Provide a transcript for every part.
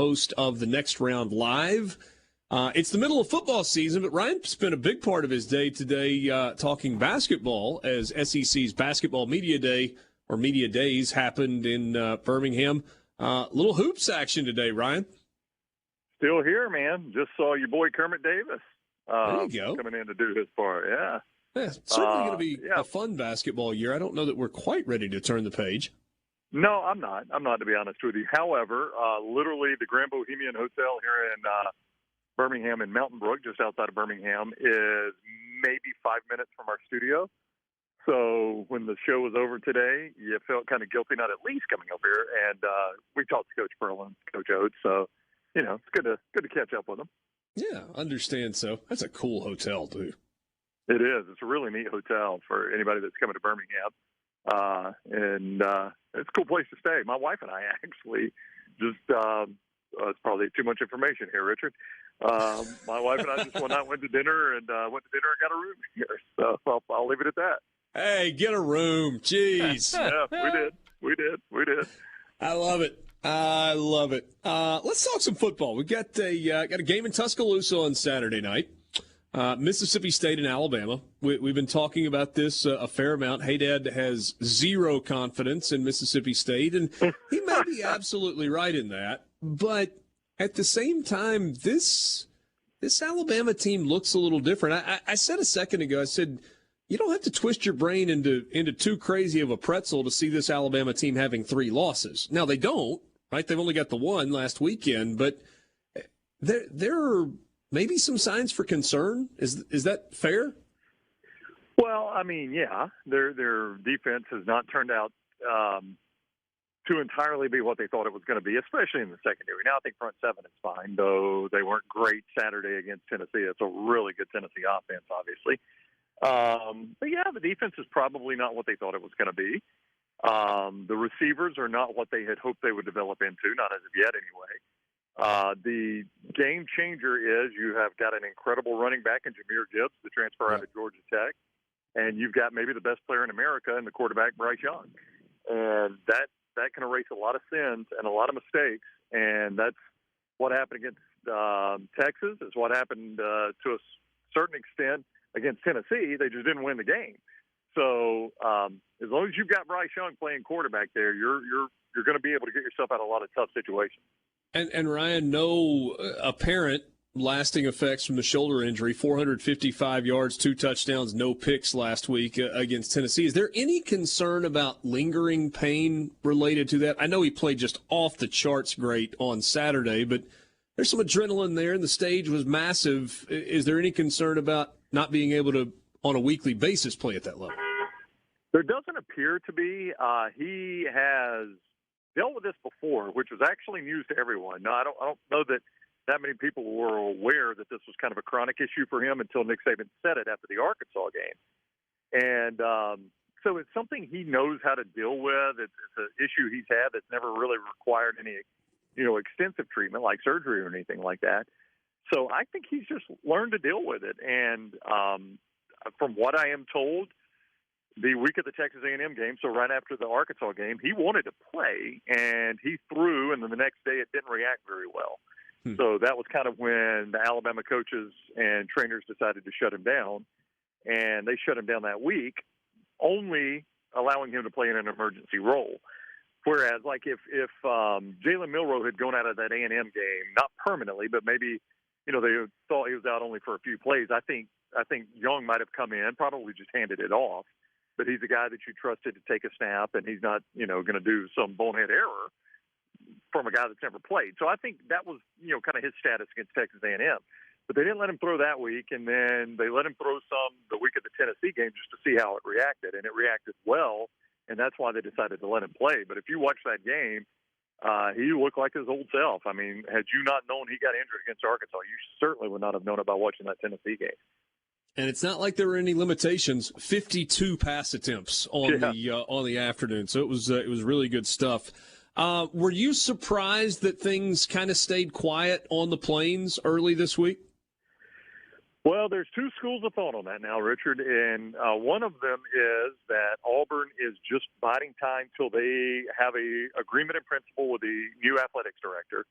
host of the Next Round Live. It's the middle of football season, but Ryan spent a big part of his day today talking basketball as SEC's Basketball Media Day, or Media Days, happened in Birmingham. Little hoops action today, Ryan. Still here, man. Just saw your boy Kermit Davis There you go. coming in to do his part, yeah. Yeah, it's certainly going to be a fun basketball year. I don't know that we're quite ready to turn the page. No, I'm not. I'm not, to be honest with you. However, literally the Grand Bohemian Hotel here in Birmingham in Mountain Brook, just outside of Birmingham, is maybe 5 minutes from our studio. So when the show was over today, you felt kind of guilty not at least coming up here. And we talked to Coach Perlin, Coach Oates. So, you know, it's good to catch up with them. Yeah, understand so. That's a cool hotel, too. It is. It's a really neat hotel for anybody that's coming to Birmingham. And it's a cool place to stay. My wife and I actually just it's probably too much information here, Richard. My wife and I just went to dinner and got a room here. So I'll leave it at that. Hey, get a room. Jeez. Yeah, we did. I love it. Let's talk some football. We've got a game in Tuscaloosa on Saturday night. Mississippi State and Alabama. We've been talking about this a fair amount. Haydad has zero confidence in Mississippi State, and he may be absolutely right in that. But at the same time, this Alabama team looks a little different. I said a second ago, I said, you don't have to twist your brain into too crazy of a pretzel to see this Alabama team having 3 losses. Now, they don't, right? They've only got the one last weekend, but there are maybe some signs for concern. Is that fair? Well, I mean, yeah. Their defense has not turned out to entirely be what they thought it was going to be, especially in the secondary. Now I think front seven is fine, though they weren't great Saturday against Tennessee. It's a really good Tennessee offense, obviously. But, yeah, the defense is probably not what they thought it was going to be. The receivers are not what they had hoped they would develop into, not as of yet anyway. The game changer is you have got an incredible running back in Jahmyr Gibbs, the transfer out of Georgia Tech, and you've got maybe the best player in America in the quarterback, Bryce Young. And that can erase a lot of sins and a lot of mistakes, and that's what happened against Texas. It's what happened to a certain extent against Tennessee. They just didn't win the game. So as long as you've got Bryce Young playing quarterback there, you're going to be able to get yourself out of a lot of tough situations. And Ryan, no apparent lasting effects from the shoulder injury, 455 yards, 2 touchdowns, no picks last week against Tennessee. Is there any concern about lingering pain related to that? I know he played just off the charts great on Saturday, but there's some adrenaline there, and the stage was massive. Is there any concern about not being able to, on a weekly basis, play at that level? There doesn't appear to be. He has dealt with this before, which was actually news to everyone. No, I don't know that many people were aware that this was kind of a chronic issue for him until Nick Saban said it after the Arkansas game. And so it's something he knows how to deal with. It's an issue he's had that's never really required any, extensive treatment like surgery or anything like that. So I think he's just learned to deal with it. And from what I am told, the week of the Texas A&M game, so right after the Arkansas game, he wanted to play, and he threw, and then the next day it didn't react very well. So that was kind of when the Alabama coaches and trainers decided to shut him down, and they shut him down that week, only allowing him to play in an emergency role. Whereas, like, if Jalen Milroe had gone out of that A&M game, not permanently, but maybe, they thought he was out only for a few plays, I think Young might have come in, probably just handed it off. But he's a guy that you trusted to take a snap, and he's not, going to do some bonehead error from a guy that's never played. So I think that was, kind of his status against Texas A&M. But they didn't let him throw that week, and then they let him throw some the week of the Tennessee game just to see how it reacted, and it reacted well, and that's why they decided to let him play. But if you watch that game, he looked like his old self. I mean, had you not known he got injured against Arkansas, you certainly would not have known about watching that Tennessee game. And it's not like there were any limitations. 52 pass attempts on the afternoon, so it was really good stuff. Were you surprised that things kind of stayed quiet on the Plains early this week? Well, there's 2 schools of thought on that now, Richard, and one of them is that Auburn is just biding time till they have a agreement in principle with the new athletics director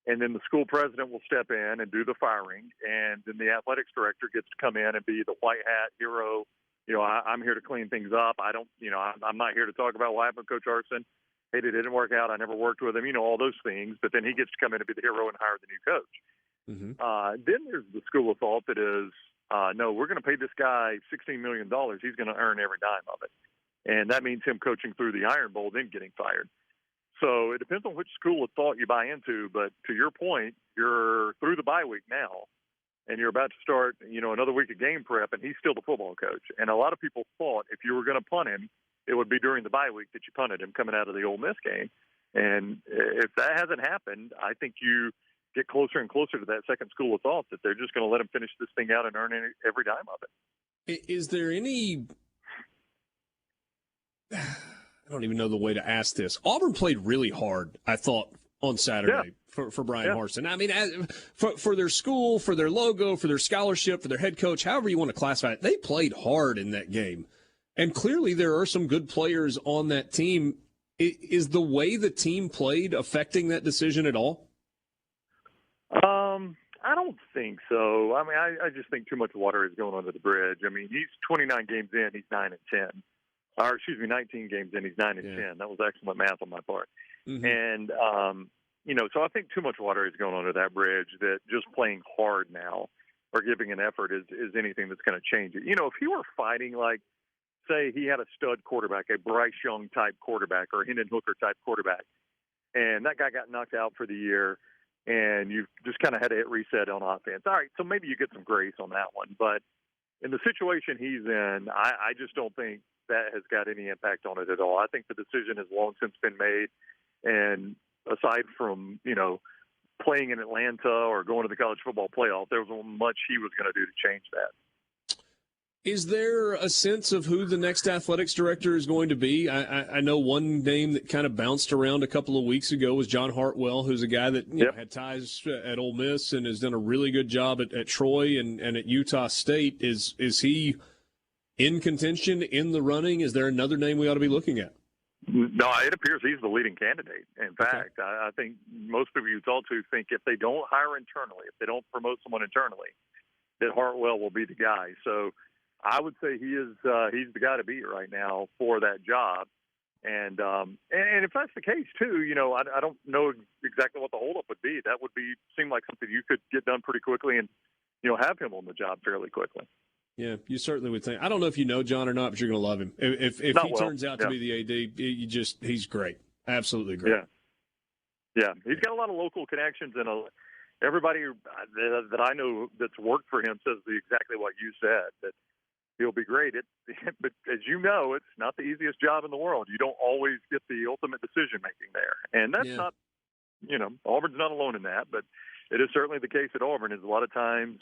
and then the school president will step in and do the firing, and then the athletics director gets to come in and be the white hat hero. I'm here to clean things up. I'm not here to talk about what happened with Coach Arson. Hey, it didn't work out. I never worked with him. All those things. But then he gets to come in and be the hero and hire the new coach. Mm-hmm. Then there's the school of thought that is, no, we're going to pay this guy $16 million. He's going to earn every dime of it. And that means him coaching through the Iron Bowl, then getting fired. So it depends on which school of thought you buy into. But to your point, you're through the bye week now, and you're about to start, another week of game prep, and he's still the football coach. And a lot of people thought if you were going to punt him, it would be during the bye week that you punted him coming out of the Ole Miss game. And if that hasn't happened, I think you get closer and closer to that second school of thought that they're just going to let him finish this thing out and earn every dime of it. Is there any – I don't even know the way to ask this. Auburn played really hard, I thought, on Saturday for Brian Harsin. I mean, for their school, for their logo, for their scholarship, for their head coach, however you want to classify it, they played hard in that game. And clearly there are some good players on that team. Is the way the team played affecting that decision at all? I don't think so. I mean, I just think too much water is going under the bridge. I mean, he's 29 games in, he's 9-10. 19 games in, he's 9-10. That was excellent math on my part. Mm-hmm. And, so I think too much water is going under that bridge, that just playing hard now or giving an effort is anything that's going to change it. If he were fighting, like, say he had a stud quarterback, a Bryce Young type quarterback or a Hendon Hooker type quarterback, and that guy got knocked out for the year, and you've just kind of had to hit reset on offense. All right, so maybe you get some grace on that one. But in the situation he's in, I just don't think that has got any impact on it at all. I think the decision has long since been made. And aside from, playing in Atlanta or going to the college football playoff, there wasn't much he was going to do to change that. Is there a sense of who the next athletics director is going to be? I know one name that kind of bounced around a couple of weeks ago was John Hartwell, who's a guy that had ties at Ole Miss and has done a really good job at Troy and at Utah State. Is he in contention, in the running? Is there another name we ought to be looking at? No, it appears he's the leading candidate. In fact, I think most people you talk to think if they don't hire internally, if they don't promote someone internally, that Hartwell will be the guy. So I would say he's the guy to beat right now for that job. And if that's the case too, I don't know exactly what the holdup would be. That would seem like something you could get done pretty quickly and have him on the job fairly quickly. Yeah, you certainly would think. I don't know if you know John or not, but you're going to love him. If he turns out to be the AD, he's great, absolutely great. Yeah, he's got a lot of local connections, and everybody that I know that's worked for him says exactly what you said, that he'll be great. But as you know, it's not the easiest job in the world. You don't always get the ultimate decision making there, and that's not. Auburn's not alone in that, but it is certainly the case at Auburn. Is a lot of times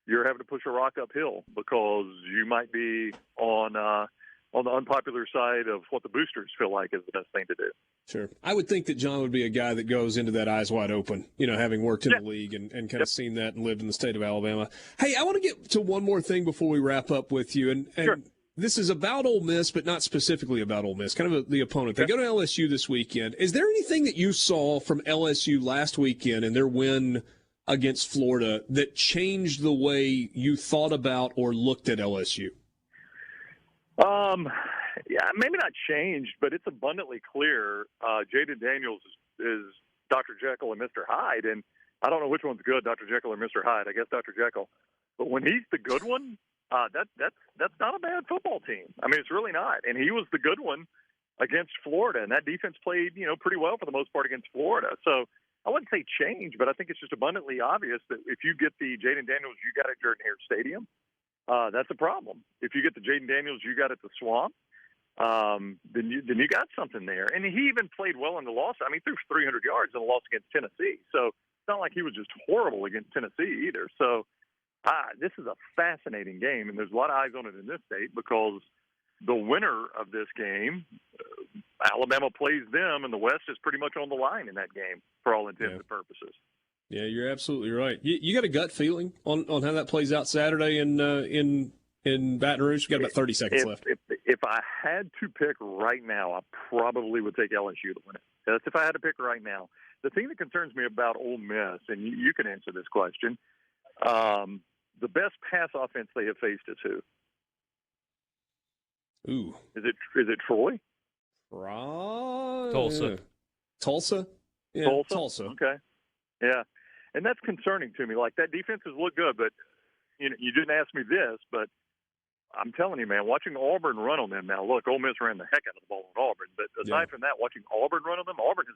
you're having to push a rock uphill because you might be on the unpopular side of what the boosters feel like is the best thing to do. Sure. I would think that John would be a guy that goes into that eyes wide open, having worked in the league and kind of seen that and lived in the state of Alabama. Hey, I want to get to one more thing before we wrap up with you. And sure. This is about Ole Miss, but not specifically about Ole Miss, kind of the opponent. They go to LSU this weekend. Is there anything that you saw from LSU last weekend and their win against Florida that changed the way you thought about or looked at LSU? Yeah, maybe not changed, but it's abundantly clear. Jaden Daniels is Dr. Jekyll and Mr. Hyde, and I don't know which one's good, Dr. Jekyll or Mr. Hyde. I guess Dr. Jekyll. But when he's the good one, that's not a bad football team. I mean, it's really not. And he was the good one against Florida, and that defense played, pretty well for the most part against Florida. So I wouldn't say change, but I think it's just abundantly obvious that if you get the Jaden Daniels you got at Jordan-Hare Stadium, that's a problem. If you get the Jaden Daniels you got at the Swamp, then you got something there. And he even played well in the loss. I mean, he threw 300 yards in the loss against Tennessee. So it's not like he was just horrible against Tennessee either. So this is a fascinating game, and there's a lot of eyes on it in this state because the winner of this game, Alabama plays them, and the West is pretty much on the line in that game for all intents and purposes. Yeah, you're absolutely right. You got a gut feeling on how that plays out Saturday in Baton Rouge? We've got about 30 seconds left. If I had to pick right now, I probably would take LSU to win it. That's if I had to pick right now. the thing that concerns me about Ole Miss, and you can answer this question, the best pass offense they have faced is who? Ooh. Is it Troy? Tulsa. Tulsa? Yeah, Tulsa. Okay. Yeah. And that's concerning to me. Like, that defense has looked good, but you didn't ask me this, but I'm telling you, man, watching Auburn run on them now. Look, Ole Miss ran the heck out of the ball on Auburn, but aside from that, watching Auburn run on them, Auburn has